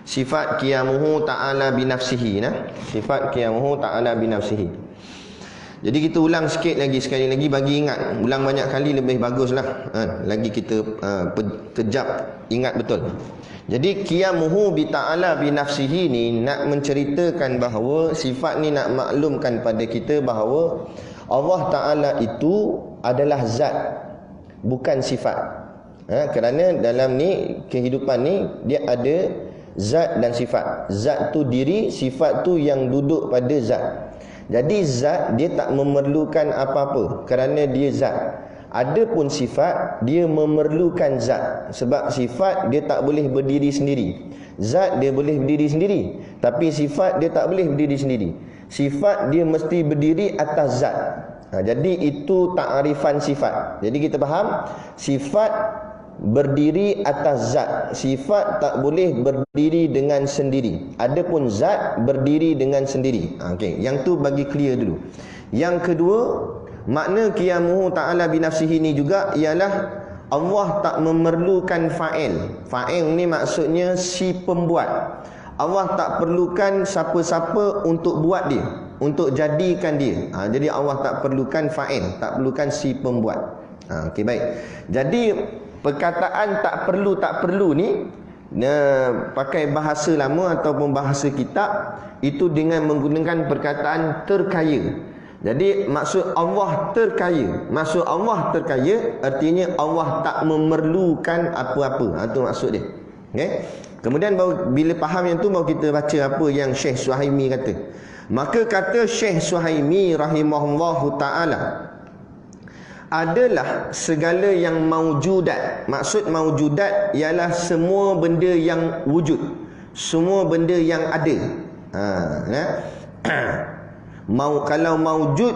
sifat qiyamuhu ta'ala binafsihi, sifat qiyamuhu ta'ala binafsihi. Jadi kita ulang sikit lagi, sekali lagi bagi ingat. Ulang banyak kali lebih baguslah. Lagi kita kejap ingat betul. Jadi qiyamuhu bi ta'ala binafsihi ni nak menceritakan bahawa sifat ni nak maklumkan pada kita bahawa Allah Ta'ala itu adalah zat, bukan sifat. Kerana dalam ni kehidupan ni dia ada zat dan sifat. Zat tu diri, sifat tu yang duduk pada zat. Jadi zat dia tak memerlukan apa-apa kerana dia zat. Adapun sifat dia memerlukan zat. Sebab sifat dia tak boleh berdiri sendiri. Zat dia boleh berdiri sendiri, tapi sifat dia tak boleh berdiri sendiri. Sifat dia mesti berdiri atas zat. Jadi itu takrifan sifat. Jadi kita faham sifat berdiri atas zat, sifat tak boleh berdiri dengan sendiri. Adapun zat berdiri dengan sendiri. Okey, yang tu bagi clear dulu. Yang kedua, makna qiyamuhu ta'ala binafsihi ni juga ialah Allah tak memerlukan fa'il. Fa'il ni maksudnya si pembuat. Allah tak perlukan siapa-siapa untuk buat dia, untuk jadikan dia. Jadi Allah tak perlukan fa'il, tak perlukan si pembuat. Okey, baik. Jadi perkataan tak perlu ni pakai bahasa lama ataupun bahasa kitab itu dengan menggunakan perkataan terkaya. Jadi maksud Allah terkaya. Maksud Allah terkaya artinya Allah tak memerlukan apa-apa. Itu maksud dia. Okey. Kemudian baru bila faham yang tu baru kita baca apa yang Syekh Suhaimi kata. Maka kata Syekh Suhaimi rahimahullahu ta'ala, adalah segala yang maujudat. Maksud maujudat ialah semua benda yang wujud, semua benda yang ada. Kalau maujud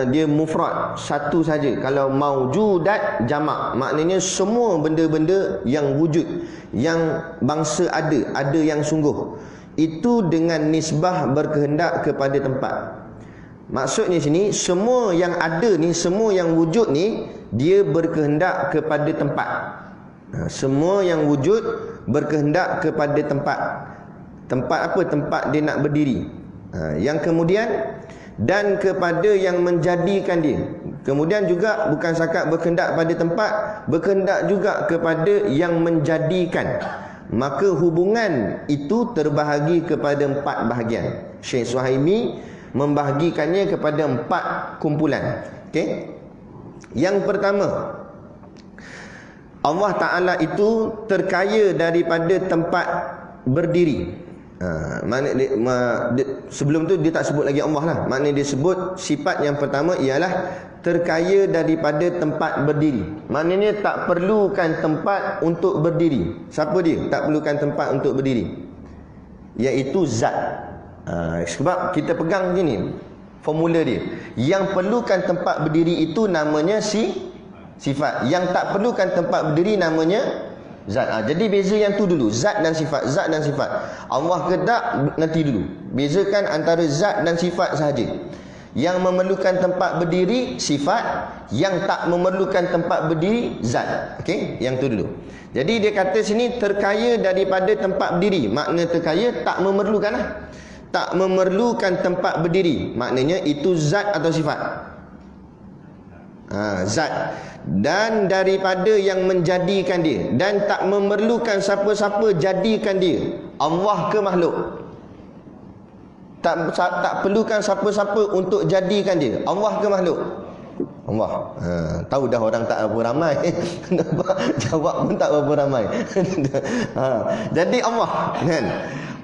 dia mufrad, satu saja. Kalau maujudat jamak, maknanya semua benda-benda yang wujud, yang bangsa ada yang sungguh. Itu dengan nisbah berkehendak kepada tempat. Maksudnya sini semua yang ada ni, semua yang wujud ni dia berkehendak kepada tempat. Semua yang wujud berkehendak kepada tempat. Tempat apa? Tempat dia nak berdiri. Yang kemudian dan kepada yang menjadikan dia. Kemudian juga bukan sakat berkehendak pada tempat, berkehendak juga kepada yang menjadikan. Maka hubungan itu terbahagi kepada 4 bahagian. Syekh Suhaimi membahagikannya kepada 4 kumpulan. Okey. Yang pertama, Allah Ta'ala itu terkaya daripada tempat berdiri. Sebelum tu dia tak sebut lagi Allah lah. Maknanya dia sebut sifat yang pertama ialah terkaya daripada tempat berdiri. Maknanya tak perlukan tempat untuk berdiri. Siapa dia? Tak perlukan tempat untuk berdiri, iaitu zat. Sebab kita pegang gini formula dia. Yang perlukan tempat berdiri itu namanya sifat. Yang tak perlukan tempat berdiri namanya zat. Jadi beza yang tu dulu, zat dan sifat. Zat dan sifat. Allah kedak nanti dulu. Bezakan antara zat dan sifat sahaja. Yang memerlukan tempat berdiri sifat, yang tak memerlukan tempat berdiri zat. Okey, yang tu dulu. Jadi dia kata sini terkaya daripada tempat berdiri. Makna terkaya tak memerlukan lah. Tak memerlukan tempat berdiri, maknanya itu zat atau sifat? Zat. Dan daripada yang menjadikan dia, dan tak memerlukan siapa-siapa jadikan dia. Allah ke makhluk? Tak perlukan siapa-siapa untuk jadikan dia. Allah ke makhluk? Allah. Tahu dah orang tak berapa ramai. Jawab pun tak berapa ramai. Jadi Allah kan?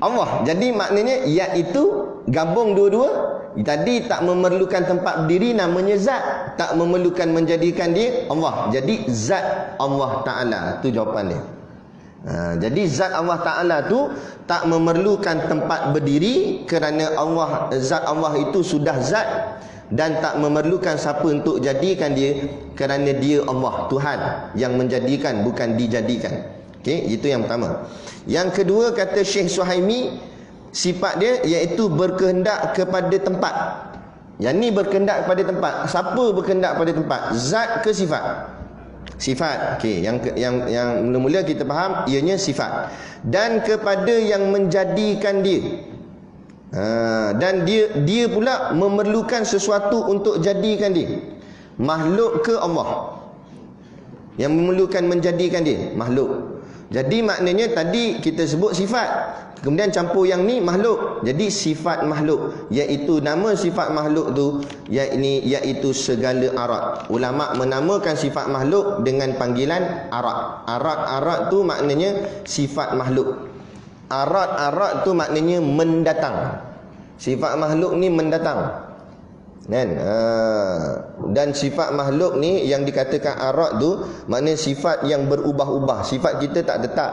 Allah. Jadi maknanya iaitu gabung dua-dua. Tadi tak memerlukan tempat berdiri namanya zat, tak memerlukan menjadikan dia Allah. Jadi zat Allah Ta'ala. Itu jawapan dia. Jadi zat Allah Ta'ala tu tak memerlukan tempat berdiri kerana zat Allah itu sudah zat, dan tak memerlukan siapa untuk jadikan dia kerana dia Allah, Tuhan yang menjadikan, bukan dijadikan. Okey, itu yang pertama. Yang kedua kata Syekh Suhaimi, sifat dia iaitu berkehendak kepada tempat. Yang ni berkehendak kepada tempat. Siapa berkehendak pada tempat? Zat ke sifat? Sifat. Okey, yang mula-mula kita faham ianya sifat. Dan kepada yang menjadikan dia. Dan dia pula memerlukan sesuatu untuk jadikan dia. Makhluk ke Allah? Yang memerlukan menjadikan dia makhluk. Jadi maknanya tadi kita sebut sifat, kemudian campur yang ni makhluk. Jadi sifat makhluk, iaitu nama sifat makhluk tu iaitu segala arat. Ulama menamakan sifat makhluk dengan panggilan arat. Arat tu maknanya sifat makhluk. Arat tu maknanya mendatang. Sifat makhluk ni mendatang. Kan? Dan sifat makhluk ni yang dikatakan arat tu maknanya sifat yang berubah-ubah. Sifat kita tak tetap.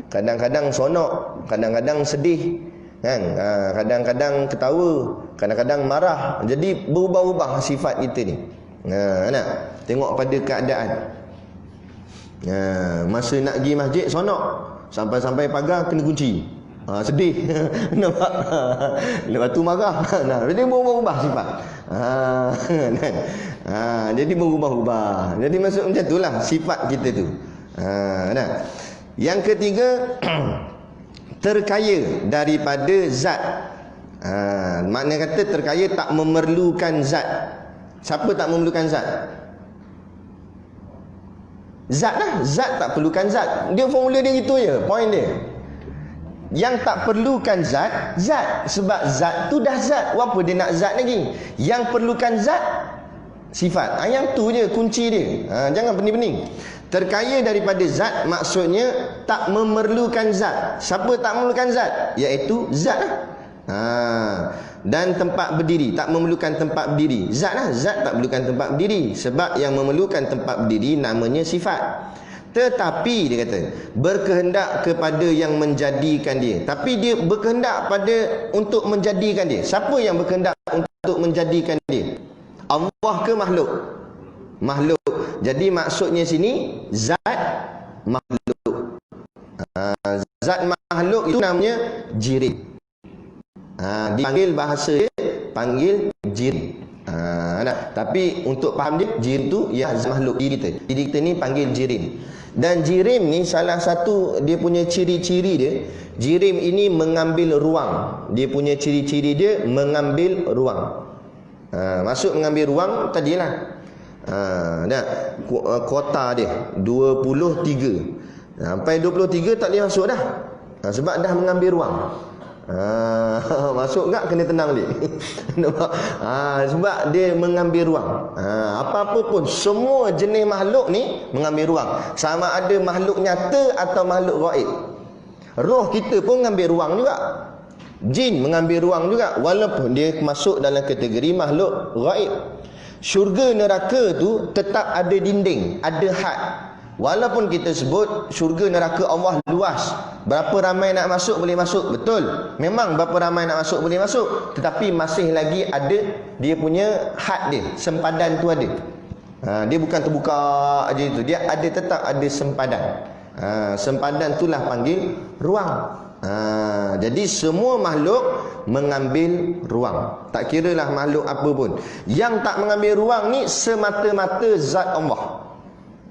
Kadang-kadang sonok, kadang-kadang sedih, kan? Kadang-kadang ketawa, kadang-kadang marah. Jadi berubah-ubah sifat kita ni. Nak tengok pada keadaan. Masa nak pergi masjid sonok, sampai-sampai pagar kena kunci. Sedih. Nampak? Lepas tu marah. Jadi berubah-ubah sifat. Jadi berubah-ubah. Jadi maksud macam itulah sifat kita tu. Yang ketiga, terkaya daripada zat. Makna kata terkaya tak memerlukan zat. Siapa tak memerlukan zat? Zat lah. Zat tak perlukan zat. Dia formula dia gitu je. Point dia. Yang tak perlukan zat, zat. Sebab zat tu dah zat. Apa dia nak zat lagi? Yang perlukan zat, sifat. Yang tu je kunci dia. Jangan pening-pening. Terkaya daripada zat maksudnya tak memerlukan zat. Siapa tak memerlukan zat? Iaitu zat lah. Dan tempat berdiri, tak memerlukan tempat berdiri. Zat lah. Zat tak perlukan tempat berdiri. Sebab yang memerlukan tempat berdiri namanya sifat. Tetapi dia kata berkehendak kepada yang menjadikan dia. Tapi dia berkehendak pada untuk menjadikan dia. Siapa yang berkehendak untuk menjadikan dia? Allah ke makhluk? Makhluk. Jadi maksudnya sini zat makhluk. Zat makhluk itu namanya jirim. Dipanggil bahasa dia panggil jirim. Tapi untuk faham dia, jirim tu ya zat makhluk diri kita. Diri kita ni panggil jirim. Dan jirim ni salah satu dia punya ciri-ciri dia, jirim ini mengambil ruang. Dia punya ciri-ciri dia mengambil ruang. Masuk mengambil ruang tadilah. Kuota dia 23. Sampai 23 tak boleh masuk dah. Sebab dah mengambil ruang. Masuk tak kena tenang dia. Sebab dia mengambil ruang. Apa-apa pun semua jenis makhluk ni mengambil ruang. Sama ada makhluk nyata atau makhluk gaib. Roh kita pun mengambil ruang juga. Jin mengambil ruang juga, walaupun dia masuk dalam kategori makhluk gaib. Syurga neraka tu tetap ada dinding, ada had. Walaupun kita sebut syurga neraka Allah luas, berapa ramai nak masuk boleh masuk, betul. Memang berapa ramai nak masuk boleh masuk, tetapi masih lagi ada dia punya had dia, sempadan tu ada. Dia bukan terbuka aja itu, dia ada, tetap ada sempadan. Sempadan itulah panggil ruang. Jadi semua makhluk mengambil ruang. Tak kiralah makhluk apa pun. Yang tak mengambil ruang ni semata-mata zat Allah.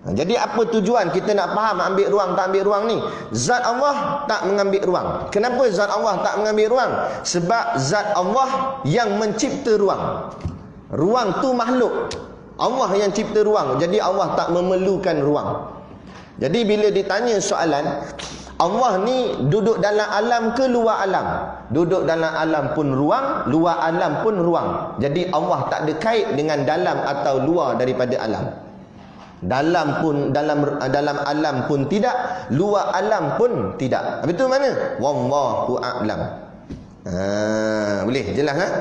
Jadi apa tujuan kita nak faham ambil ruang tak ambil ruang ni? Zat Allah tak mengambil ruang. Kenapa zat Allah tak mengambil ruang? Sebab zat Allah yang mencipta ruang. Ruang tu makhluk. Allah yang cipta ruang. Jadi Allah tak memerlukan ruang. Jadi bila ditanya soalan, Allah ni duduk dalam alam ke luar alam? Duduk dalam alam pun ruang, luar alam pun ruang. Jadi Allah tak ada kait dengan dalam atau luar daripada alam. Dalam pun dalam alam pun tidak, luar alam pun tidak. Betul mana? Wallahu a'lam. Boleh jelas kan?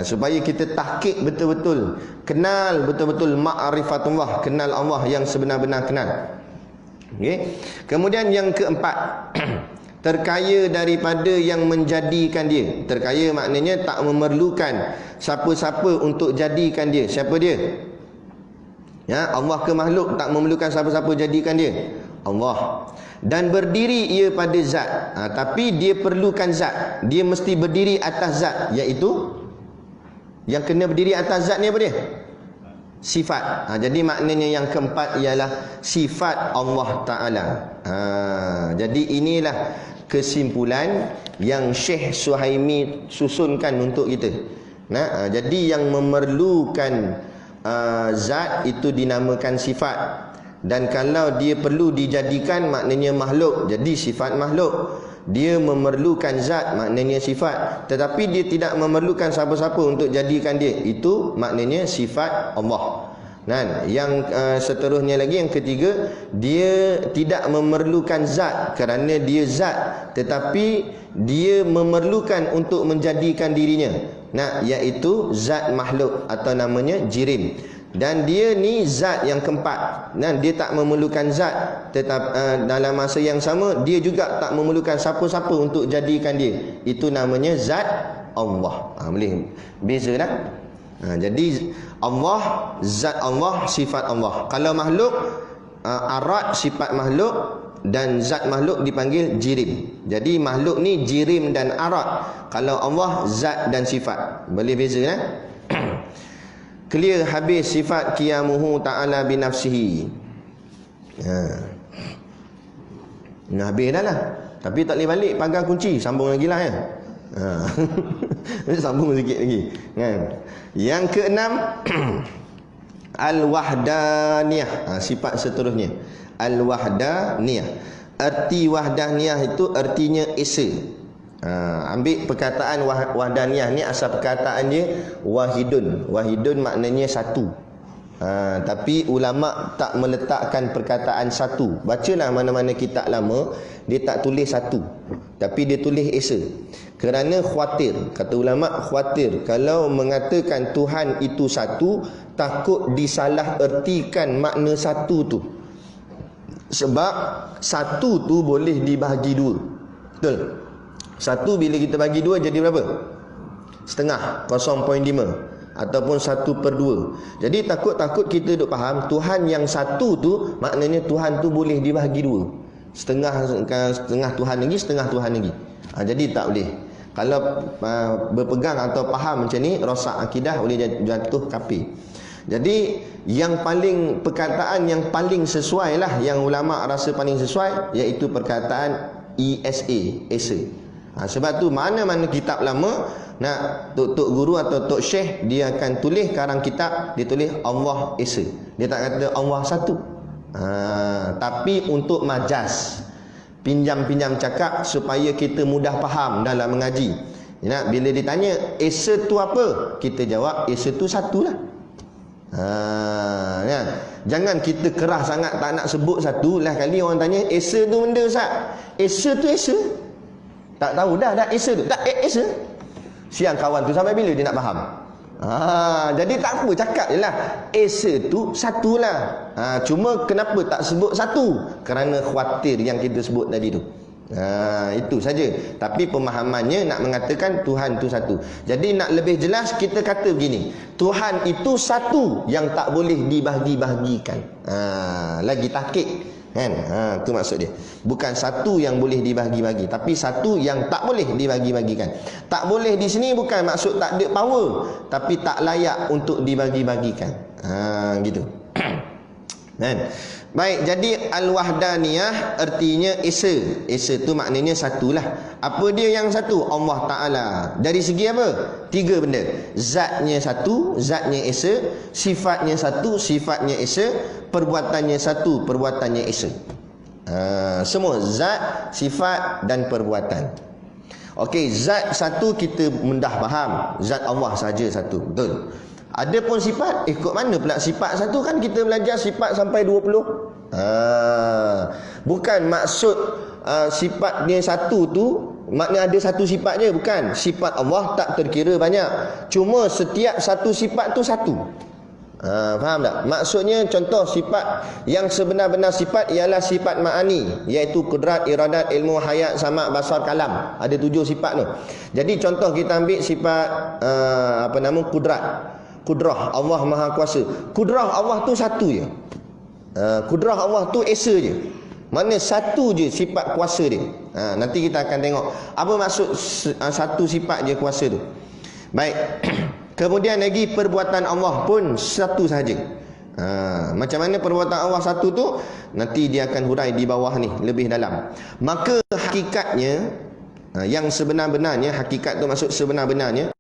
Supaya kita tahqiq betul-betul, kenal betul-betul ma'rifatullah, kenal Allah yang sebenar-benar kenal. Okay. Kemudian yang keempat, terkaya daripada yang menjadikan dia. Terkaya maknanya tak memerlukan siapa-siapa untuk jadikan dia. Siapa dia? Ya, Allah ke makhluk tak memerlukan siapa-siapa jadikan dia? Allah. Dan berdiri ia pada zat. Tapi dia perlukan zat. Dia mesti berdiri atas zat, iaitu yang kena berdiri atas zat ni apa dia? sifat. Jadi maknanya yang keempat ialah sifat Allah Ta'ala. Jadi inilah kesimpulan yang Syekh Suhaimi susunkan untuk kita. Jadi yang memerlukan zat itu dinamakan sifat. Dan kalau dia perlu dijadikan, maknanya makhluk, jadi sifat makhluk. Dia memerlukan zat, maknanya sifat. Tetapi dia tidak memerlukan siapa-siapa untuk jadikan dia, itu maknanya sifat Allah. Yang seterusnya lagi, yang ketiga, dia tidak memerlukan zat kerana dia zat, tetapi dia memerlukan untuk menjadikan dirinya, iaitu zat makhluk atau namanya jirim. Dan dia ni zat yang keempat. Dia tak memerlukan zat, tetap dalam masa yang sama dia juga tak memerlukan siapa-siapa untuk jadikan dia. Itu namanya zat Allah. Boleh beza dah. Jadi Allah, zat Allah, sifat Allah. Kalau makhluk, arad sifat makhluk, dan zat makhluk dipanggil jirim. Jadi makhluk ni jirim dan arad. Kalau Allah zat dan sifat. Boleh beza dah. Clear habis sifat qiyamuhu ta'ala binafsihi. Habis dah lah. Tapi tak boleh balik pagar kunci. Sambung lagi lah ya. Sambung sikit lagi. Yang keenam, Al-Wahdaniyah. Sifat seterusnya, Al-Wahdaniyah. Arti Wahdaniyah itu artinya esa. Ambil perkataan wahdaniyah ni, asal perkataan dia wahidun. Wahidun maknanya satu. Tapi ulama tak meletakkan perkataan satu. Bacalah mana-mana kitab lama, dia tak tulis satu, tapi dia tulis esa. Kerana khawatir, kata ulama, khawatir kalau mengatakan Tuhan itu satu, takut disalah ertikan makna satu tu. Sebab satu tu boleh dibahagi dua. Betul? Satu bila kita bagi dua jadi berapa? Setengah, 0.5, ataupun 1/2. Jadi takut-takut kita duk faham Tuhan yang satu tu, maknanya Tuhan tu boleh dibahagi dua. Setengah Tuhan lagi, setengah Tuhan lagi. Jadi tak boleh. Kalau berpegang atau faham macam ni, rosak akidah, boleh jatuh kafir. Jadi yang paling, perkataan yang paling sesuai lah, yang ulama rasa paling sesuai, iaitu perkataan esa. Sebab tu mana-mana kitab lama, tok guru atau tok syekh, dia akan tulis karang kitab, dia tulis Allah esa. Dia tak kata Allah satu. Tapi untuk majaz, pinjam-pinjam cakap supaya kita mudah faham dalam mengaji. Bila ditanya esa tu apa, kita jawab esa tu satulah. Jangan kita kerah sangat tak nak sebut satu. Lah kali orang tanya esa tu benda Ustaz, esa tu esa, tak tahu dah esa tu tak esa. Siang kawan tu sampai bila dia nak faham? Jadi tak apa, cakap je lah esa tu satulah. Cuma kenapa tak sebut satu? Kerana khawatir yang kita sebut tadi tu. Itu saja. Tapi pemahamannya nak mengatakan Tuhan tu satu. Jadi nak lebih jelas, kita kata begini, Tuhan itu satu yang tak boleh dibahagi-bahagikan. Lagi tahqiq kan? Itu maksud dia. Bukan satu yang boleh dibahagi-bagi, tapi satu yang tak boleh dibagi-bagikan. Tak boleh di sini bukan maksud tak ada power, tapi tak layak untuk dibagi-bagikan. Gitu. Kan? Baik, jadi Al-Wahdaniyah artinya esa. Esa tu maknanya satulah. Apa dia yang satu? Allah Ta'ala. Dari segi apa? 3 benda. Zatnya satu, zatnya esa. Sifatnya satu, sifatnya esa. Perbuatannya satu, perbuatannya esa. Semua zat, sifat dan perbuatan. Okey, zat satu kita mudah faham. Zat Allah saja satu. Betul. Ada pun sifat, ikut mana pula sifat satu? Kan kita belajar sifat sampai 20. Bukan maksud sifatnya satu tu makna ada satu sifat je, bukan. Sifat Allah tak terkira banyak. Cuma setiap satu sifat tu satu. Faham tak? Maksudnya contoh sifat yang sebenar-benar sifat ialah sifat ma'ani, iaitu kudrat, iradat, ilmu, hayat, sama', basar, kalam. Ada 7 sifat tu. Jadi contoh kita ambil sifat kudrat. Kudrah, Allah Maha Kuasa. Kudrah Allah tu satu je. Kudrah Allah tu esa je. Mana satu je sifat kuasa dia. Nanti kita akan tengok apa maksud satu sifat je kuasa tu. Baik. Kemudian lagi perbuatan Allah pun satu sahaja. Macam mana perbuatan Allah satu tu, nanti dia akan hurai di bawah ni lebih dalam. Maka hakikatnya, yang sebenar-benarnya, hakikat tu maksud sebenar-benarnya,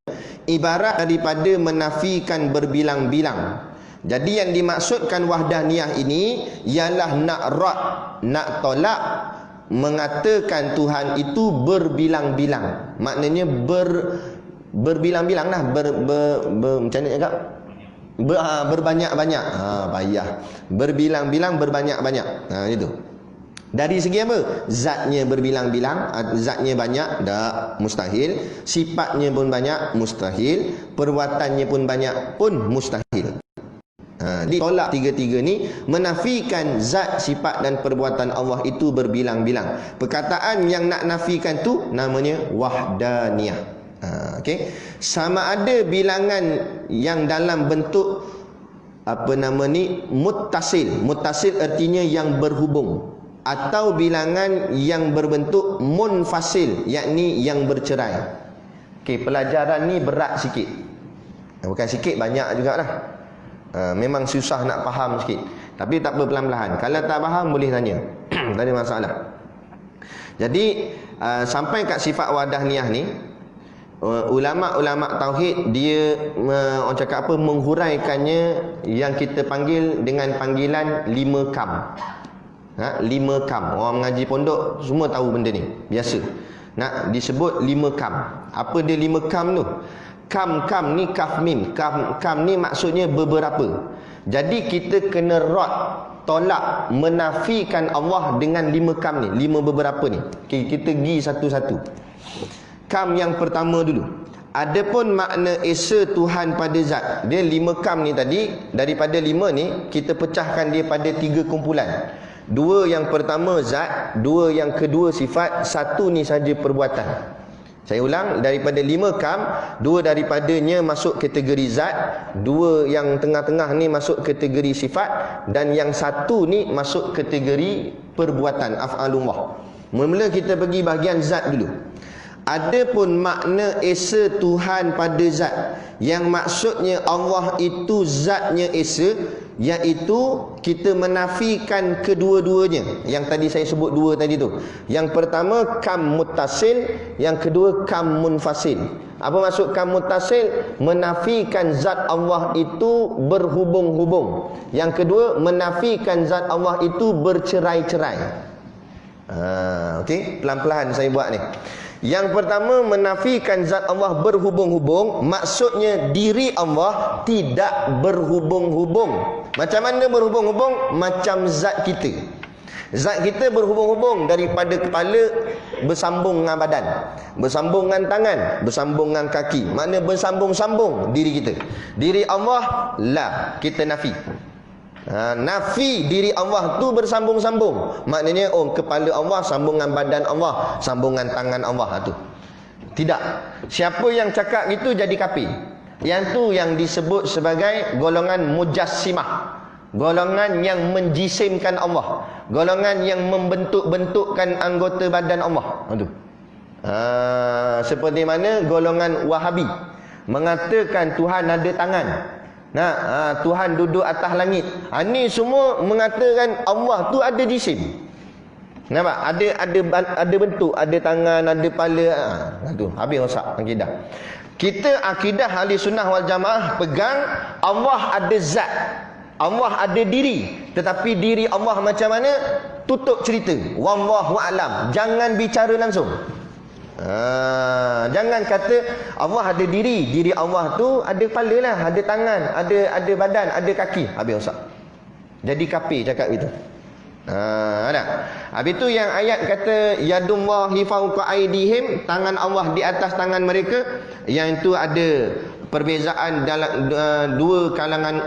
ibarat daripada menafikan berbilang-bilang. Jadi yang dimaksudkan wahdaniyah ini ialah nak rad, nak tolak, mengatakan Tuhan itu berbilang-bilang. Maknanya berbilang-bilang lah, macam mana cakap? Berbanyak-banyak. Payah. Berbilang-bilang, berbanyak-banyak. Itu. Dari segi apa? Zatnya berbilang-bilang, zatnya banyak, tak, mustahil. Sifatnya pun banyak, mustahil. Perbuatannya pun banyak, pun mustahil. Ditolak tiga-tiga ni, menafikan zat, sifat dan perbuatan Allah itu berbilang-bilang. Perkataan yang nak nafikan tu namanya wahdaniyah. Okey. Sama ada bilangan yang dalam bentuk muttasil. Muttasil artinya yang berhubung, atau bilangan yang berbentuk munfasil, yakni yang bercerai. Okey, pelajaran ni berat sikit. Bukan sikit, banyak jugalah. Memang susah nak faham sikit. Tapi tak apa, pelan-pelan. Kalau tak faham boleh tanya. Tak ada masalah. Jadi sampai kat sifat wahdaniyah ni, ulama-ulama tauhid dia orang cakap apa, menghuraikannya yang kita panggil dengan panggilan 5 kam. 5 kam. Orang mengaji pondok semua tahu benda ni, biasa. Nak disebut 5 kam. Apa dia 5 kam tu? Kam ni kaf mim. Kam ni maksudnya beberapa. Jadi kita kena rad, tolak, menafikan Allah dengan 5 kam ni, 5 beberapa ni. Okay, kita pergi satu-satu. Kam yang pertama dulu. Adapun makna esa Tuhan pada zat. Dia 5 kam ni tadi, daripada 5 ni kita pecahkan dia pada 3 kumpulan. 2 yang pertama zat, 2 yang kedua sifat, 1 ni saja perbuatan. Saya ulang, daripada 5 kam, 2 daripadanya masuk kategori zat, 2 yang tengah-tengah ni masuk kategori sifat, dan yang 1 ni masuk kategori perbuatan, af'alullah. Mula-mula kita pergi bahagian zat dulu. Adapun makna esa Tuhan pada zat, yang maksudnya Allah itu zatnya esa, iaitu kita menafikan kedua-duanya. Yang tadi saya sebut 2 tadi tu. Yang pertama kam muttasil, yang kedua kam munfasil. Apa maksud kam muttasil? Menafikan zat Allah itu berhubung-hubung. Yang kedua, menafikan zat Allah itu bercerai-cerai. Okey, pelan-pelan saya buat ni. Yang pertama, menafikan zat Allah berhubung-hubung, maksudnya diri Allah tidak berhubung-hubung. Macam mana berhubung-hubung? Macam zat kita. Zat kita berhubung-hubung daripada kepala bersambung dengan badan, bersambung dengan tangan, bersambung dengan kaki. Makna bersambung-sambung diri kita. Diri Allah la, kita nafi. Nafi diri Allah tu bersambung-sambung. Maknanya kepala Allah sambung dengan badan Allah, sambung dengan tangan Allah tu. Tidak. Siapa yang cakap gitu jadi kafir. Yang tu yang disebut sebagai golongan mujassimah. Golongan yang menjisimkan Allah. Golongan yang membentuk-bentukkan anggota badan Allah. Seperti mana golongan Wahabi mengatakan Tuhan ada tangan. Tuhan duduk atas langit. Ni semua mengatakan Allah tu ada jisim. Nampak? Ada bentuk, ada tangan, ada kepala. Tu habis rosak akidah. Kita akidah ahli sunnah wal jamaah pegang Allah ada zat, Allah ada diri. Tetapi diri Allah macam mana? Tutup cerita. Wallahu a'lam. Jangan bicara langsung. Jangan kata Allah ada diri. Diri Allah tu ada kepala lah, ada tangan, ada badan, ada kaki. Habis rosak. Jadi kafir cakap itu. Ada. Habis tu yang ayat kata yadullahi fawqa aydihim, tangan Allah di atas tangan mereka. Yang itu ada perbezaan dalam dua kalangan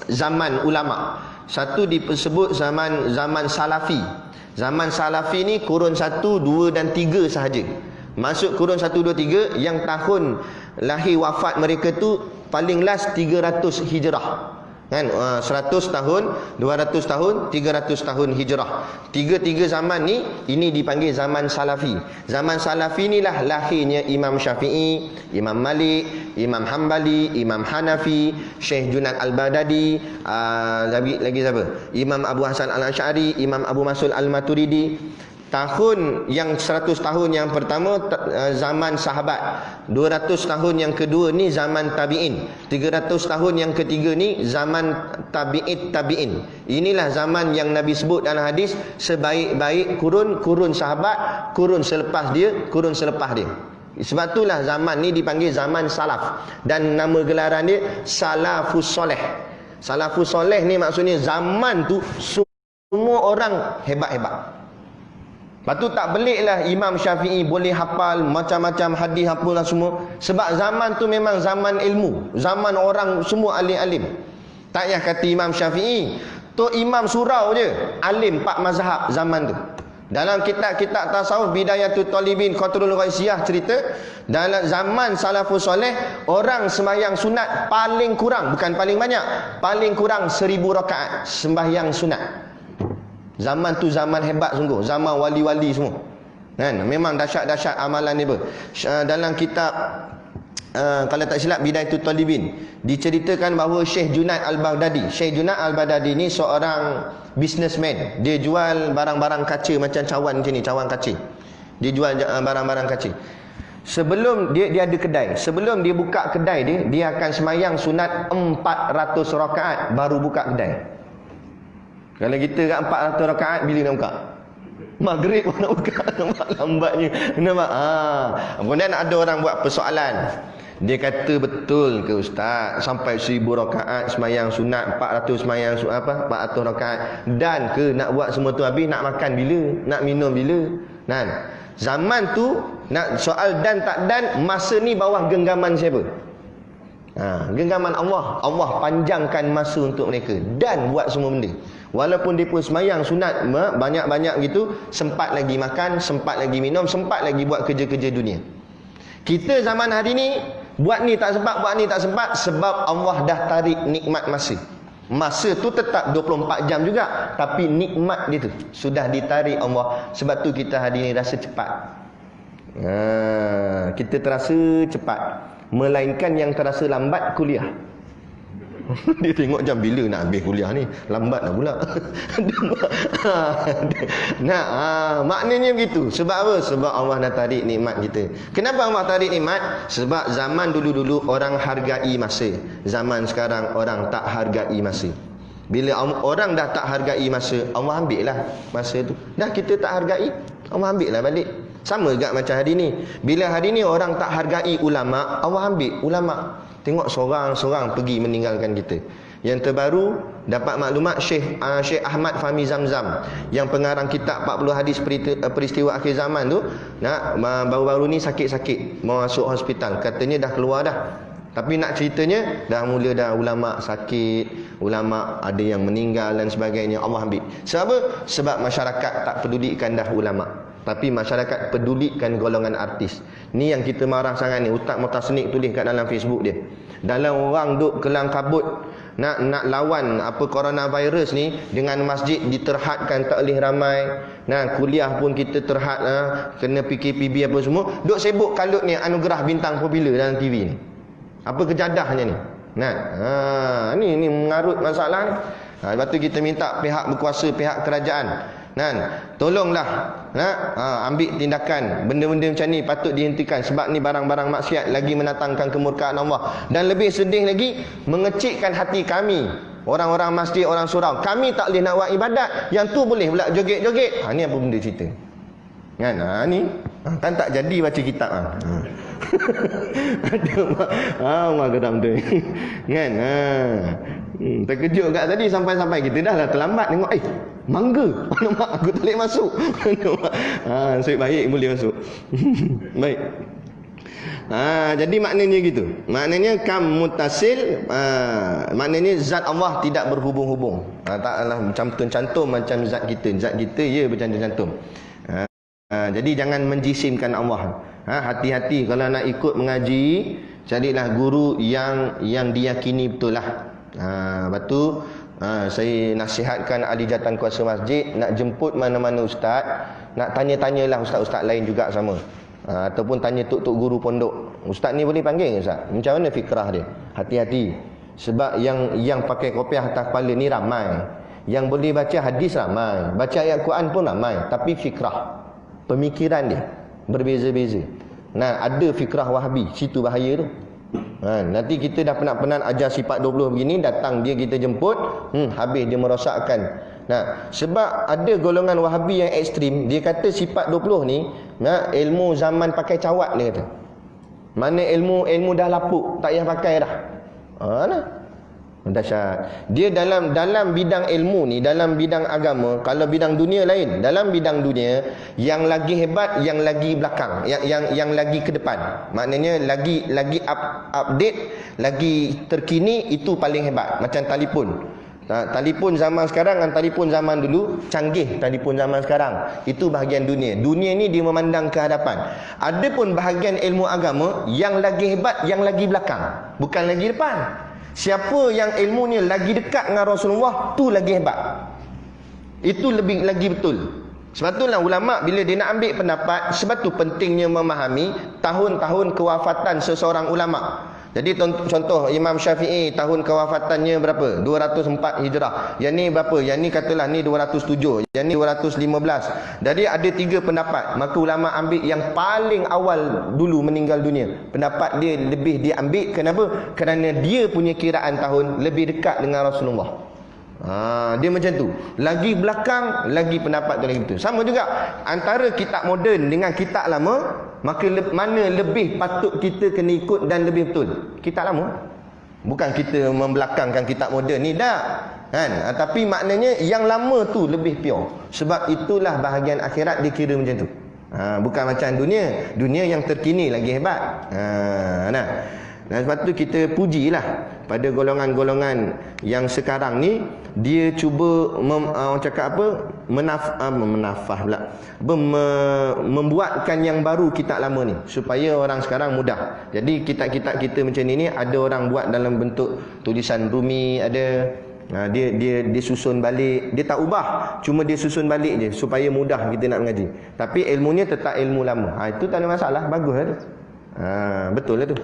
zaman ulama. Satu disebut zaman salafi. Zaman salafi ni kurun 1, 2 dan 3 sahaja. Masuk kurun 1, 2, 3, yang tahun lahir wafat mereka tu paling last 300 Hijrah. Kan 100 tahun, 200 tahun, 300 tahun hijrah. Tiga-tiga zaman ni ini dipanggil zaman salafi. Zaman salafi inilah lahirnya Imam Syafi'i, Imam Malik, Imam Hambali, Imam Hanafi, Syekh Junaid Al-Baghdadi, lagi siapa? Imam Abu Hasan Al-Asy'ari, Imam Abu Mansur Al-Maturidi. Tahun yang 100 tahun yang pertama zaman sahabat, 200 tahun yang kedua ni zaman tabi'in, 300 tahun yang ketiga ni zaman tabi'in. Inilah zaman yang Nabi sebut dalam hadis sebaik-baik kurun sahabat, kurun selepas dia. Sebab itulah zaman ni dipanggil zaman salaf, dan nama gelaran dia salafus soleh. Salafus soleh ni maksudnya zaman tu semua orang hebat-hebat. Lepas tu tak beliklah Imam Syafi'i boleh hafal macam-macam hadis apalah semua. Sebab zaman tu memang zaman ilmu, zaman orang semua alim-alim. Tak payah kata Imam Syafi'i, tu Imam surau je, alim 4 mazhab zaman tu. Dalam kitab-kitab tasawuf Bidayatul Talibin Qatrul Ghaisiyah cerita, dalam zaman salafus soleh orang sembahyang sunat paling kurang, bukan paling banyak, paling kurang 1000 rakaat sembahyang sunat. Zaman tu zaman hebat sungguh, zaman wali-wali semua. Kan? Memang dahsyat-dahsyat amalan dia. Dalam kitab kalau tak silap Bidayatul Talibin diceritakan bahawa Syekh Junaid Al-Baghdadi. Syekh Junaid Al-Baghdadi ni seorang businessman. Dia jual barang-barang kaca macam cawan macam ni, cawan kaca. Dia jual barang-barang kaca. Sebelum dia ada kedai. Sebelum dia buka kedai dia akan semayang sunat 400 rakaat baru buka kedai. Kalau kita kat 400 rakaat bila nak buka? Maghrib pun nak buka. Nampak lambatnya. Nampak? Kemudian ada orang buat persoalan. Dia kata, betul ke ustaz, sampai 1000 rakaat semayang sunat, 400 semayang 400 rakaat, dan ke nak buat semua tu habis, nak makan bila? Nak minum bila? Kan? Zaman tu nak soal dan tak dan, masa ni bawah genggaman siapa? Genggaman Allah. Allah panjangkan masa untuk mereka dan buat semua benda. Walaupun dia pun semayang sunat banyak-banyak gitu, sempat lagi makan, sempat lagi minum, sempat lagi buat kerja-kerja dunia. Kita zaman hari ni buat ni tak sempat, buat ni tak sempat, sebab Allah dah tarik nikmat masa. Masa tu tetap 24 jam juga, tapi nikmat dia tu sudah ditarik Allah. Sebab tu kita hari ni rasa cepat. Kita terasa cepat, melainkan yang terasa lambat kuliah. Dia tengok jam bila nak habis kuliah ni, lambat dah pula. Maknanya begitu. Sebab apa? Sebab Allah dah tarik nikmat kita. Kenapa Allah tarik nikmat? Sebab zaman dulu-dulu orang hargai masa. Zaman sekarang orang tak hargai masa. Bila orang dah tak hargai masa, Allah ambil lah masa tu. Dah kita tak hargai, Allah ambil lah balik. Sama juga macam hari ni. Bila hari ni orang tak hargai ulama', Allah ambil ulama'. Tengok seorang-seorang pergi meninggalkan kita. Yang terbaru dapat maklumat Syekh Ahmad Fahmi Zamzam, yang pengarang kitab 40 hadis peristiwa akhir zaman tu, baru-baru ni sakit-sakit mau masuk hospital. Katanya dah keluar dah. Tapi nak ceritanya dah mula dah ulama' sakit, ulama' ada yang meninggal dan sebagainya. Allah ambil. Sebab apa? Sebab masyarakat tak pedulikan dah ulama', tapi masyarakat pedulikan golongan artis. Ni yang kita marah sangat ni. Ustaz Mutasnik tulis kat dalam Facebook dia. Dalam orang duk kelang kabut nak lawan apa coronavirus ni, dengan masjid diterhadkan tak boleh ramai. Kuliah pun kita terhad, kena PKPB apa semua. Duk sibuk kalut ni anugerah bintang popular dalam TV ni. Apa kejadahnya ni? Ni mengarut masalah ni. Lepas tu kita minta pihak berkuasa, pihak kerajaan, tolonglah ambil tindakan. Benda-benda macam ni patut dihentikan, sebab ni barang-barang maksiat lagi mendatangkan kemurkaan Allah. Dan lebih sedih lagi, mengecikkan hati kami, orang-orang masjid, orang surau. Kami tak boleh nak buat ibadat, yang tu boleh pula joget-joget. Ni apa benda cerita? Ni kan tak jadi baca kitab. Mak geram tu. Kan? Terkejut kat tadi sampai kita dah terlambat tengok. Mangga. Mak aku tak boleh masuk. Nasib baik boleh masuk. Baik. Jadi maknanya gitu. Maknanya kam mutasil, maknanya zat Allah tidak berhubung-hubung. Taklah cantum-cantum macam zat kita. Zat kita ya bercantum-cantum. Jadi jangan menjisimkan Allah. Hati-hati kalau nak ikut mengaji, carilah guru yang diyakini betul lah. Lepas tu saya nasihatkan ahli jatan kuasa masjid nak jemput mana-mana ustaz, nak tanya-tanyalah ustaz-ustaz lain juga sama. Ataupun tanya tok-tok guru pondok. Ustaz ni boleh panggil ustaz? Macam mana fikrah dia? Hati-hati. Sebab yang pakai kopiah atas kepala ni ramai. Yang boleh baca hadis ramai, baca ayat Quran pun ramai, tapi fikrah, pemikiran dia berbeza-beza. Nah, ada fikrah Wahabi, situ bahaya tu. Nanti kita dah penat-penat ajar sifat 20 begini, datang dia kita jemput, habis dia merosakkan. Nah, sebab ada golongan Wahabi yang ekstrim, dia kata sifat 20 ni, ilmu zaman pakai cawat dia kata. Mana ilmu dah lapuk, tak payah pakai dah. Dahsyat. Dia dalam bidang ilmu ni, dalam bidang agama, kalau bidang dunia lain, dalam bidang dunia yang lagi hebat, yang lagi belakang, yang lagi ke depan. Maknanya lagi update, lagi terkini, itu paling hebat. Macam telefon. Telefon zaman sekarang dan telefon zaman dulu, canggih telefon zaman sekarang. Itu bahagian dunia. Dunia ni dia memandang ke hadapan. Adapun bahagian ilmu agama, yang lagi hebat, yang lagi belakang, bukan lagi depan. Siapa yang ilmunya lagi dekat dengan Rasulullah, tu lagi hebat. Itu lebih lagi betul. Sebab itulah ulama' bila dia nak ambil pendapat, sebab tu pentingnya memahami tahun-tahun kewafatan seseorang ulama'. Jadi contoh Imam Syafi'i tahun kewafatannya berapa? 204 Hijrah. Yang ni berapa? Yang ni katalah ni 207. Yang ni 215. Jadi ada 3 pendapat. Maka ulama ambil yang paling awal dulu meninggal dunia. Pendapat dia lebih diambil. Kenapa? Kerana dia punya kiraan tahun lebih dekat dengan Rasulullah. Dia macam tu. Lagi belakang, lagi pendapat tu lagi betul. Sama juga antara kitab moden dengan kitab lama, maka mana lebih patut kita kena ikut dan lebih betul? Kitab lama. Bukan kita membelakangkan kitab moden ni, dah kan? Tapi maknanya yang lama tu lebih pure. Sebab itulah bahagian akhirat dikira macam tu. Bukan macam dunia. Dunia yang terkini lagi hebat. Dan sebab tu kita pujilah pada golongan-golongan yang sekarang ni, dia cuba orang cakap apa, menafah pula, membuatkan yang baru kitab lama ni supaya orang sekarang mudah. Jadi kitab-kitab kita macam ni ada orang buat dalam bentuk tulisan Rumi, ada dia susun balik, dia tak ubah, cuma dia susun balik je supaya mudah kita nak mengaji. Tapi ilmunya tetap ilmu lama. Itu tak ada masalah, baguslah tu. Betul lah tu.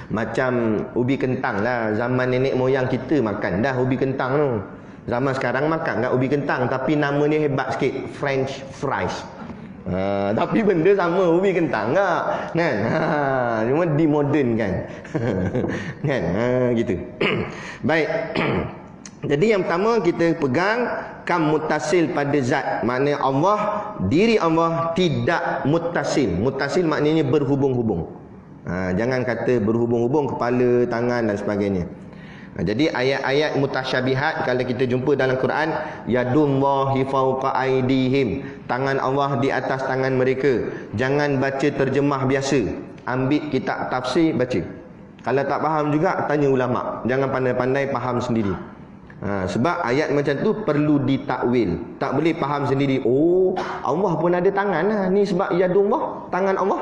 Macam ubi kentang lah. Zaman nenek moyang kita makan dah ubi kentang tu. Zaman sekarang makan tak ubi kentang, tapi nama dia hebat sikit, French fries. Tapi benda sama, ubi kentang tak kan? Cuma dimodern kan. Kan? Gitu. Baik. Jadi yang pertama kita pegang kam muttasil pada zat. Maknanya Allah, diri Allah tidak muttasil. Muttasil maknanya berhubung-hubung. Jangan kata berhubung-hubung kepala, tangan dan sebagainya. Jadi ayat-ayat mutasyabihat kalau kita jumpa dalam Quran, yadullahi fawqa aydihim, tangan Allah di atas tangan mereka. Jangan baca terjemah biasa, ambil kitab tafsir baca. Kalau tak faham juga tanya ulama'. Jangan pandai-pandai faham sendiri. Sebab ayat macam tu perlu ditakwil. Tak boleh faham sendiri. Oh, Allah pun ada tangan lah. Ni sebab yadullah, tangan Allah.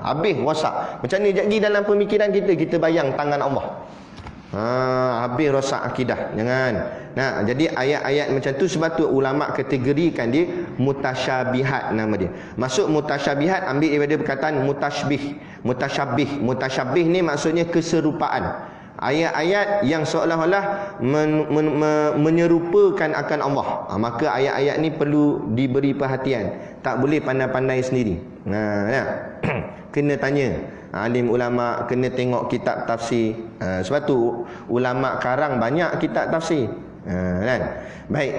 Habis rosak. Macam ni jadi dalam pemikiran kita bayang tangan Allah. Habis rosak akidah. Jangan. Jadi ayat-ayat macam tu, sebab tu ulama' kategorikan dia mutasyabihat nama dia. Masuk mutasyabihat ambil daripada perkataan mutashbih. Mutasyabih ni maksudnya keserupaan. Ayat-ayat yang seolah-olah menyerupakan akan Allah. Maka ayat-ayat ni perlu diberi perhatian. Tak boleh pandai-pandai sendiri. Kena tanya alim ulama', kena tengok kitab tafsir. Sebab tu ulama' karang banyak kitab tafsir. Kan? Baik.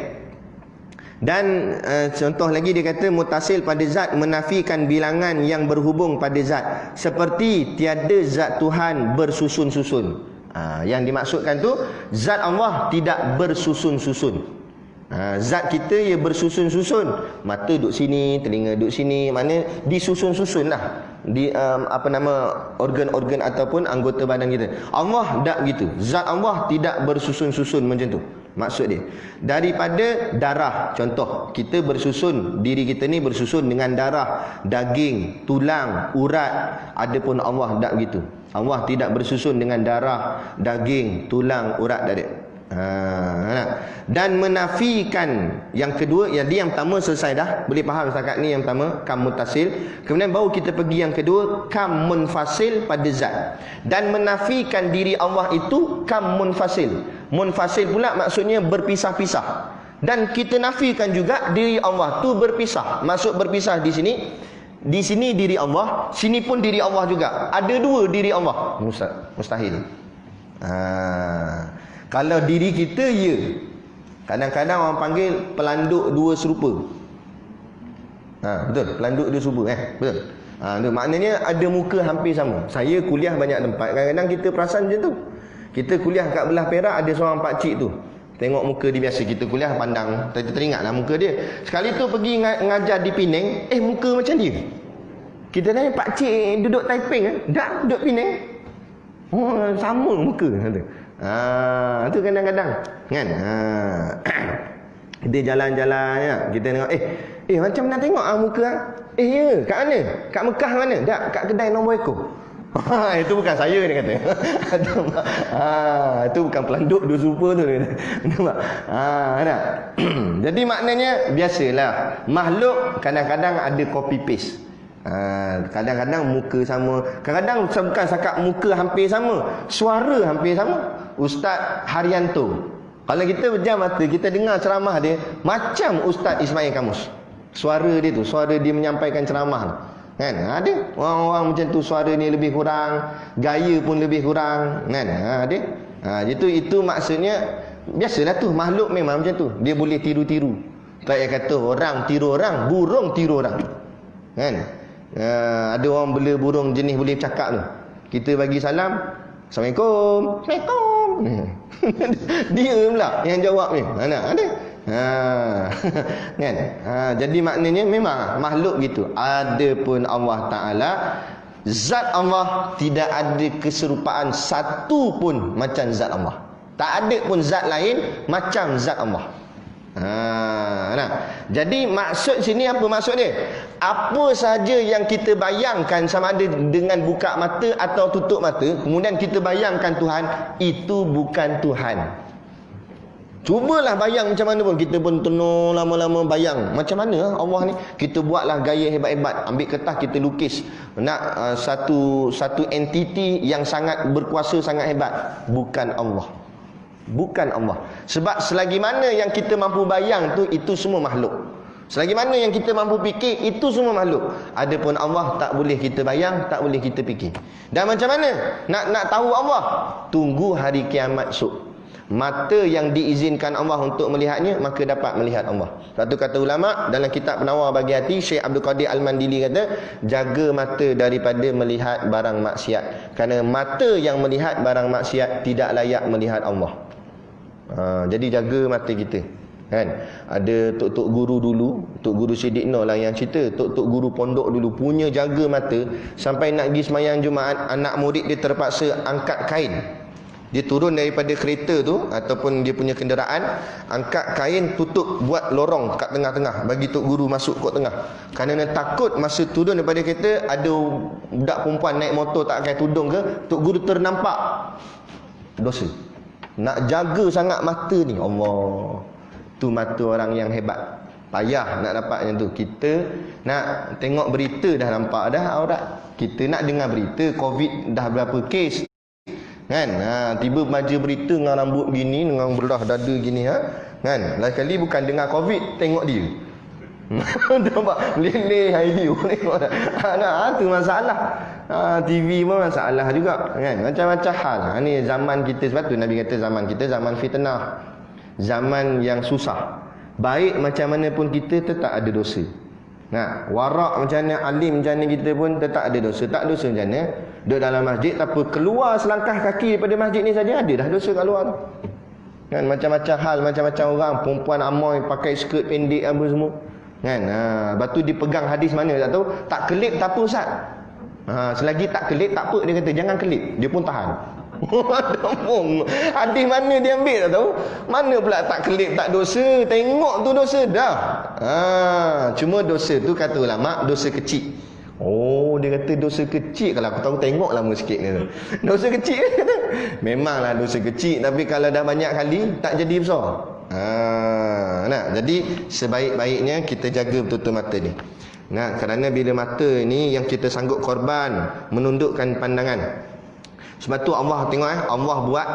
Dan contoh lagi dia kata mutasil pada zat, menafikan bilangan yang berhubung pada zat. Seperti tiada zat Tuhan bersusun-susun. Yang dimaksudkan tu zat Allah tidak bersusun-susun. Zat kita ia bersusun-susun. Mata duduk sini, telinga duduk sini, mana disusun-susun lah di organ-organ ataupun anggota badan kita. Allah tak begitu. Zat Allah tidak bersusun-susun macam tu. Maksud dia daripada darah. Contoh, kita bersusun, diri kita ni bersusun dengan darah, daging, tulang, urat. Adapun Allah tak begitu. Allah tidak bersusun dengan darah, daging, tulang, urat tak ada. Dan menafikan yang kedua, yang pertama selesai dah, boleh faham setakat ni yang pertama kam muttasil. Kemudian baru kita pergi yang kedua, kam munfasil pada zat. Dan menafikan diri Allah itu kam munfasil. Munfasil pula maksudnya berpisah-pisah. Dan kita nafikan juga diri Allah tu berpisah. Maksud berpisah di sini, di sini diri Allah, sini pun diri Allah juga. Ada dua diri Allah. Mustahil. Kalau diri kita, ya. Kadang-kadang orang panggil pelanduk dua serupa. Betul, pelanduk dua serupa, betul. Maknanya ada muka hampir sama. Saya kuliah banyak tempat, kadang-kadang kita perasan macam tu. Kita kuliah kat belah Perak, ada seorang pakcik tu. Tengok muka dia biasa, kita kuliah pandang, teringatlah muka dia. Sekali tu pergi ngajar di Penang, muka macam dia. Kita tanya, pakcik duduk Taiping dah duduk Penang. Oh, sama muka. Itu kadang-kadang kan. Kita jalan-jalan ya, kita tengok macam nak tengok muka ya, kat mana? Kat Mekah mana? Tak, kat kedai nombor ekor. Itu bukan saya, dia kata. Itu bukan pelanduk dua serupa tu. Nampak? Jadi maknanya biasalah, makhluk kadang-kadang ada copy paste. Kadang-kadang muka sama, kadang-kadang bukan setakat muka hampir sama, suara hampir sama. Ustaz Haryanto, kalau kita pejam mata, kita dengar ceramah dia macam Ustaz Ismail Kamus. Suara dia tu, suara dia menyampaikan ceramah kan. Ada orang-orang macam tu, suara ni lebih kurang, gaya pun lebih kurang kan. Ada. Itu maksudnya biasalah tu, makhluk memang macam tu. Dia boleh tiru-tiru. Tak payah kata orang tiru orang, burung tiru orang kan. Ada orang bela burung jenis boleh bercakap tu, kita bagi salam, Assalamualaikum, Assalamualaikum. Dia pula yang jawab ni. Ada. Kan? Jadi maknanya memang makhluk gitu. Adapun Allah Taala, zat Allah tidak ada keserupaan satu pun macam zat Allah. Tak ada pun zat lain macam zat Allah. Jadi maksud sini apa maksud dia? Apa saja yang kita bayangkan, sama ada dengan buka mata atau tutup mata, kemudian kita bayangkan Tuhan, itu bukan Tuhan. Cubalah bayang macam mana pun, kita pun tenung lama-lama bayang macam mana Allah ni. Kita buatlah gaya hebat-hebat, ambil kertas kita lukis nak satu entiti yang sangat berkuasa, sangat hebat. Bukan Allah. Bukan Allah. Sebab selagi mana yang kita mampu bayang tu, itu semua makhluk. Selagi mana yang kita mampu fikir, itu semua makhluk. Adapun Allah tak boleh kita bayang, tak boleh kita fikir. Dan macam mana nak tahu Allah? Tunggu hari kiamat esok. Mata yang diizinkan Allah untuk melihatnya, maka dapat melihat Allah. Satu kata ulama dalam kitab Penawar Bagi Hati, Syekh Abdul Qadir Al-Mandili kata, jaga mata daripada melihat barang maksiat. Kerana mata yang melihat barang maksiat tidak layak melihat Allah. Jadi jaga mata kita kan. Ada tok-tok guru dulu, Tok Guru Siddiq Noh lah yang cerita, tok-tok guru pondok dulu punya jaga mata. Sampai nak pergi sembahyang Jumaat, anak murid dia terpaksa angkat kain. Dia turun daripada kereta tu ataupun dia punya kenderaan, angkat kain, tutup, buat lorong kat tengah-tengah, bagi tok guru masuk kot tengah. Kerana takut masa turun daripada kereta ada budak perempuan naik motor tak pakai tudung ke, tok guru ternampak, dosa. Nak jaga sangat mata ni, Allah. Tu mata orang yang hebat. Payah nak dapat yang tu. Kita nak tengok berita dah nampak dah aurat. Kita nak dengar berita COVID dah berapa kes kan. Tiba baca berita dengan rambut gini, dengan belah dada gini kan. Lain kali bukan dengar COVID, tengok dia. Nampak leleh hiu tengok. Tu masalah. TV pun masalah juga kan. Macam-macam hal. Ni zaman kita, sebab tu Nabi kata zaman kita zaman fitnah, zaman yang susah. Baik macam mana pun kita tetap ada dosa. Warak macam mana, alim macam mana kita pun tetap ada dosa. Tak dosa macam mana, duduk dalam masjid tak apa, keluar selangkah kaki daripada masjid ni saja ada dah dosa kat luar tu kan. Macam-macam hal, macam-macam orang, perempuan amoy pakai skirt pendek apa semua kan. Lepas tu dipegang hadis mana tak tahu, tak kelip tak apa Ustaz. Selagi tak kelip tak apa, dia kata jangan kelip, dia pun tahan. Hadis mana dia ambil tak tahu. Mana pula tak kelip tak dosa. Tengok tu dosa dah. Cuma dosa tu kata ulama dosa kecil. Oh, dia kata dosa kecil. Kalau aku tahu tengok lama sikit ni. Dosa kecil kata. Memanglah dosa kecil, tapi kalau dah banyak kali tak jadi besar. Nah, jadi sebaik-baiknya kita jaga betul-betul mata ni. Nah, kerana bila mata ni yang kita sanggup korban, menundukkan pandangan. Sebab tu Allah tengok Allah buat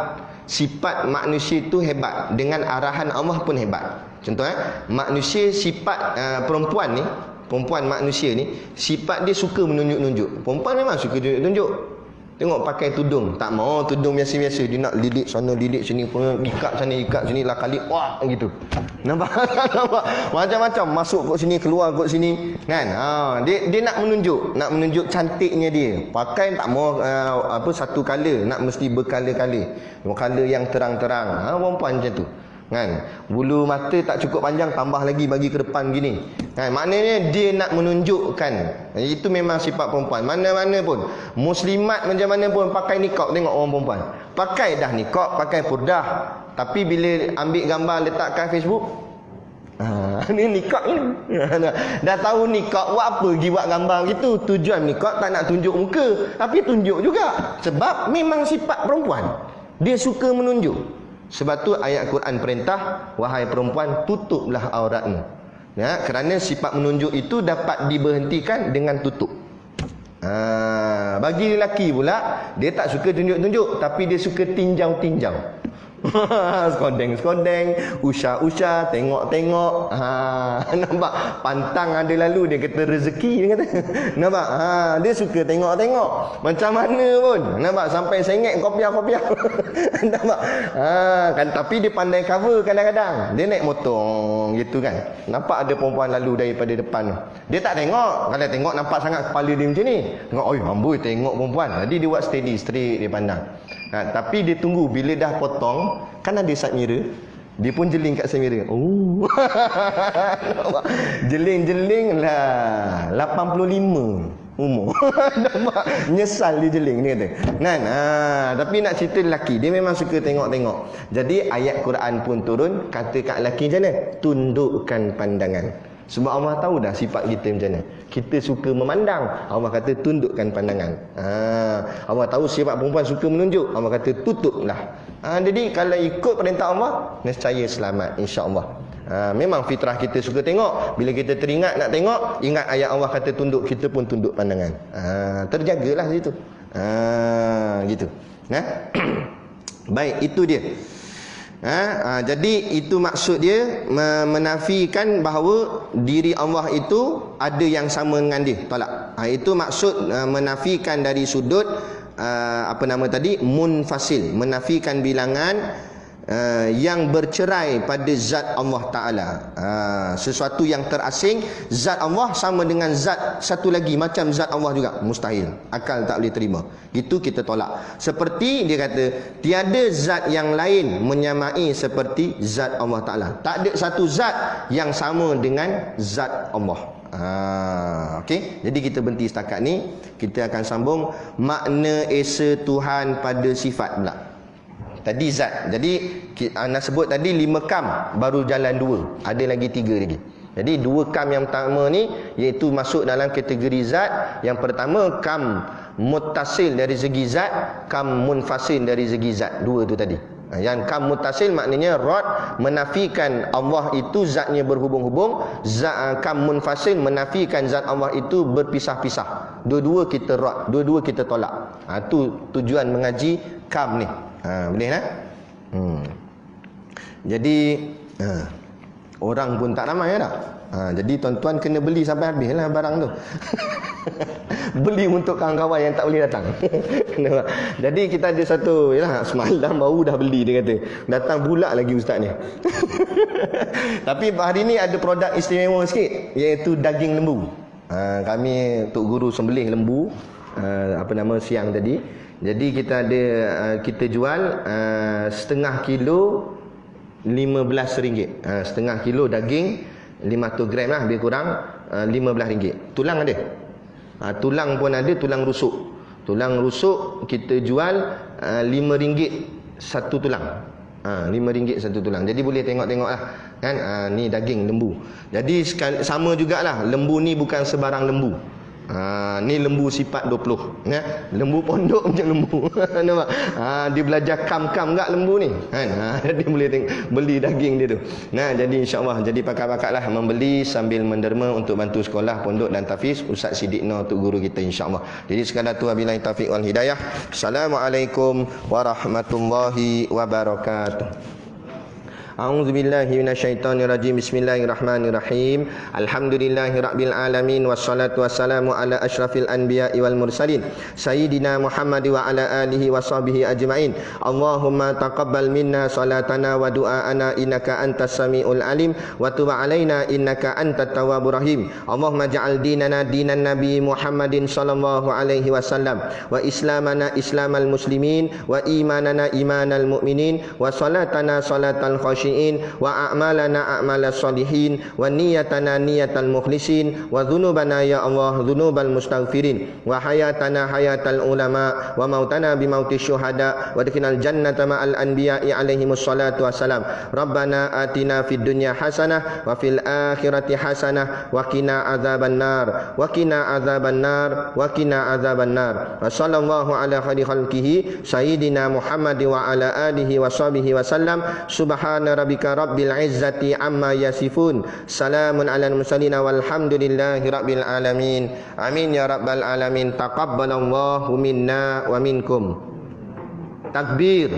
sifat manusia tu hebat, dengan arahan Allah pun hebat. Contoh manusia sifat perempuan ni, perempuan manusia ni sifat dia suka menunjuk-nunjuk. Perempuan memang suka tunjuk-tunjuk. Tengok pakai tudung, tak mau tudung biasa-biasa, dia nak lidik sana lidik sini, ikat sini lah kali wah gitu. Nampak? Nampak? Macam-macam, masuk kot sini, keluar kot sini kan. Dia nak menunjuk cantiknya dia. Pakai tak mau satu color, nak mesti berkala-kala. Color yang terang-terang. Perempuan macam tu. Kan, bulu mata tak cukup panjang, tambah lagi bagi ke depan gini. Kan, maknanya dia nak menunjukkan. Itu memang sifat perempuan. Mana-mana pun, muslimat macam mana pun pakai niqab, tengok orang perempuan. Pakai dah niqab, pakai purdah. Tapi bila ambil gambar letak kat Facebook, ni niqab ni. Dah tahu niqab, buat apa pergi buat gambar gitu. Tujuan niqab tak nak tunjuk muka, tapi tunjuk juga. Sebab memang sifat perempuan, dia suka menunjuk. Sebab tu ayat Quran perintah, wahai perempuan, tutuplah auratmu. Ya, kerana sifat menunjuk itu dapat diberhentikan dengan tutup. Bagi lelaki pula, dia tak suka tunjuk-tunjuk, tapi dia suka tinjau-tinjau. Skondeng-skondeng, usah-usah, tengok-tengok. Nampak? Pantang ada lalu, dia kata rezeki, dia kata. Nampak? Dia suka tengok-tengok. Macam mana pun. Nampak? Sampai sengit kopiah-kopiah. Nampak? Kan, tapi dia pandai cover kadang-kadang. Dia naik motor gitu kan. Nampak ada perempuan lalu daripada depan. Dia tak tengok. Kalau tengok nampak sangat kepala dia macam ni. Tengok, oi amboi tengok perempuan. Jadi dia buat steady, straight dia pandang. Tapi dia tunggu bila dah potong, kan ada side mirror, dia pun jeling kat side mirror. Jeling-jeling lah 85 umur. Nampak? Nyesal dia jeling ni kata. Kan? Tapi nak cerita lelaki, dia memang suka tengok-tengok. Jadi ayat Quran pun turun, kata kat lelaki macam mana? Tundukkan pandangan. Sebab Allah tahu dah sifat kita macam mana. Kita suka memandang, Allah kata tundukkan pandangan. Allah tahu sifat perempuan suka menunjuk, Allah kata tutuplah. Jadi kalau ikut perintah Allah, nescaya selamat insya-Allah. Memang fitrah kita suka tengok. Bila kita teringat nak tengok, ingat ayat Allah kata tunduk, kita pun tunduk pandangan. Terjagalah situ. Gitu. Baik, itu dia. Jadi itu maksud dia, menafikan bahawa diri Allah itu ada yang sama dengan dia. Tolak. Itu maksud menafikan dari sudut munfasil, menafikan bilangan yang bercerai pada zat Allah Ta'ala. Sesuatu yang terasing, zat Allah sama dengan zat satu lagi macam zat Allah juga, mustahil, akal tak boleh terima. Itu kita tolak. Seperti dia kata, tiada zat yang lain menyamai seperti zat Allah Ta'ala. Tak ada satu zat yang sama dengan zat Allah. Okey, jadi kita berhenti setakat ni. Kita akan sambung makna esa Tuhan pada sifat pula. Tadi zat. Jadi anda sebut tadi 5 kam, baru jalan 2. Ada lagi 3 lagi. Jadi 2 kam yang pertama ni iaitu masuk dalam kategori zat. Yang pertama kam muttasil dari segi zat, kam munfasil dari segi zat. 2 tu tadi. Yang kam muttasil maknanya rad, menafikan Allah itu zatnya berhubung-hubung. Kam munfasil menafikan zat Allah itu berpisah-pisah. Dua-dua kita rad, dua-dua kita tolak. Tu tujuan mengaji kam ni. Boleh tak? Jadi orang pun tak ramai tak? Jadi tuan-tuan kena beli sampai habis lah barang tu. Beli untuk kawan-kawan yang tak boleh datang. Jadi kita ada satu, yalah, semalam baru dah beli, dia kata datang pula lagi ustaz ni. Tapi hari ni ada produk istimewa sikit, iaitu daging lembu. Kami Tok Guru sembelih lembu siang tadi. Jadi kita ada, kita jual setengah kilo RM15. Setengah kilo daging 500 gram lah, lebih kurang RM15. Tulang ada. Tulang pun ada, tulang rusuk. Tulang rusuk kita jual RM5 satu tulang. RM5 satu tulang. Jadi boleh tengok-tengoklah kan. Ni daging lembu. Jadi sama jugalah, lembu ni bukan sebarang lembu. Ni lembu sifat 20 ya? Lembu pondok macam lembu. Nampak? Dia belajar kam-kam tak lembu ni kan? Jadi boleh beli daging dia tu. Nah, jadi insya-Allah jadi pakat-pakatlah membeli sambil menderma untuk bantu sekolah pondok dan tahfiz Ustaz Siddiq Nur guru kita insya-Allah. Jadi sekadar tu wabillahi taufiq wal hidayah. Assalamualaikum warahmatullahi wabarakatuh. A'udzu billahi minasyaitonir rajim. Bismillahirrahmanirrahim. Alhamdulillahirabbil alamin wassalatu wassalamu ala asyrafil anbiya'i wal mursalin sayyidina Muhammad wa ala alihi washabihi ajmain. Allahumma taqabbal minna salatana wa du'aana innaka antas samiul alim wa tub alaina innaka antat tawwabur rahim. Allahumma ja'al dinana dinan nabi Muhammadin sallallahu alaihi wasallam wa islamana islamal muslimin wa imanana imanal mu'minin wa salatana salatal khashiyin wa a'malana a'malas solihin wa niyatana niyatal mukhlisin wa dhunubana ya Allah dhunubal mustaghfirin wa hayatana hayatal ulama wa mautana bimautis syuhada wa adkhilnal jannata ma'al anbiya'i alaihimus salatu wassalam. Rabbana atina fid dunya hasanah wa fil akhirati hasanah wa qina adzaban nar wa qina adzaban nar wa qina adzaban nar. Wa sallallahu ala khairi khalqihi sayyidina Muhammad wa ala alihi wa sahbihi wa sallam. Subhana rabbika rabbil izzati amma yasifun. Salamun alal mursalin walhamdulillahi rabbil alamin. Amin ya rabbal alamin. Taqabbalallahu minna wa minkum. Takbir.